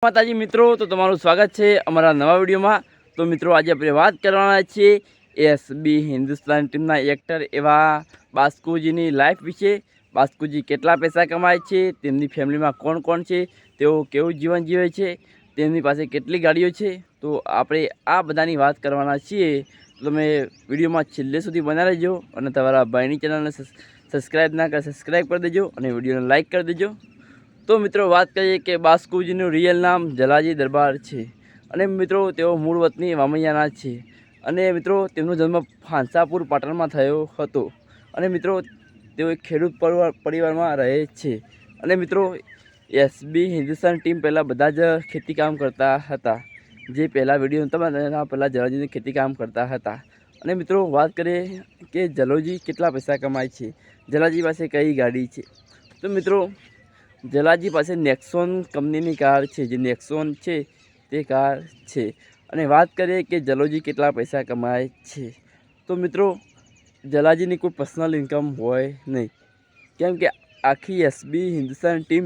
માતાજી મિત્રો, તો તમારું સ્વાગત છે અમારા નવા વિડીયોમાં। તો મિત્રો આજે આપણે વાત કરવાના છીએ એસબી હિન્દુસ્તાન ટીમના એક્ટર એવા બાસ્કુજીની લાઈફ વિશે। બાસ્કુજી કેટલા પૈસા કમાય છે, તેમની ફેમિલીમાં કોણ કોણ છે, તેઓ કેવું જીવન જીવે છે, તેમની પાસે કેટલી ગાડીઓ છે, તો આપણે આ બધાની વાત કરવાના છીએ। તો તમે વિડીયોમાં છેલ્લે સુધી બના રહેજો અને તમારા ભાઈની ચેનલને સબસ્ક્રાઈબ ના કરે સબસ્ક્રાઈબ કરી દેજો અને વિડીયોને લાઈક કરી દેજો। તો મિત્રો વાત કરીએ કે બાસ્કુજીનું રિયલ નામ જલાજી દરબાર છે અને મિત્રો તેઓ મૂળ વતની વામૈયાના છે અને મિત્રો તેમનો જન્મ ફાંસાપુર પાટણમાં થયો હતો અને મિત્રો તેઓ એક ખેડૂત પરિવારમાં રહે છે અને મિત્રો એસબી હિન્દુસ્તાન ટીમ પહેલાં બધા જ ખેતી કામ કરતા હતા। જે પહેલાં વિડીયો નહોતા એના પહેલાં જલાજીની ખેતી કામ કરતા હતા અને મિત્રો વાત કરીએ કે જલોજી કેટલા પૈસા કમાય છે, જલાજી પાસે કઈ ગાડી છે। તો મિત્રો જલાજી પાસે નેક્સોન કંપનીની કાર છે, જે નેક્સોન છે તે કાર છે। અને વાત કરીએ કે જલોજી કેટલા પૈસા કમાય છે, તો મિત્રો જલાજીની કોઈ પર્સનલ ઇન્કમ હોય નહીં, કેમ કે આખી એસબી હિન્દુસ્તાન ટીમ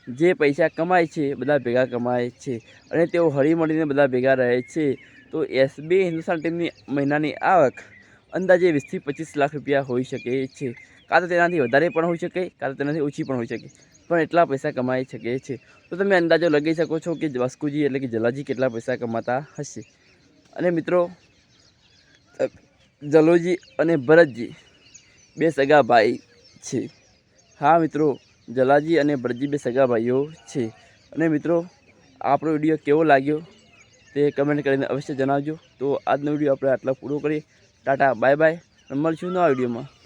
જે પૈસા કમાય છે બધા ભેગા કમાય છે અને તેઓ હળીમળીને બધા ભેગા રહે છે। તો એસબી હિન્દુસ્તાન ટીમની મહિનાની આવક અંદાજે 20 થી 25 લાખ રૂપિયા હોઈ શકે છે, કાં તો તેનાથી વધારે પણ હોઈ શકે, કાં તો તેનાથી ઓછી પણ હોઈ શકે, પણ એટલા પૈસા કમાઈ શકે છે। તો તમે અંદાજો લગાવી શકો છો કે બાસ્કુજી એટલે કે જલાજી કેટલા પૈસા કમાતા હશે। અને મિત્રો જલોજી અને ભરતજી બે સગા ભાઈ છે। હા મિત્રો, જલાજી અને ભરતજી બે સગા ભાઈઓ છે। અને મિત્રો આપણો વિડીયો કેવો લાગ્યો તે કમેન્ટ કરીને અવશ્ય જણાવજો। તો આજનો વિડીયો આપણે આટલા પૂરો કરીએ। ટાટા બાય બાય, મળશું નવા વિડીયોમાં।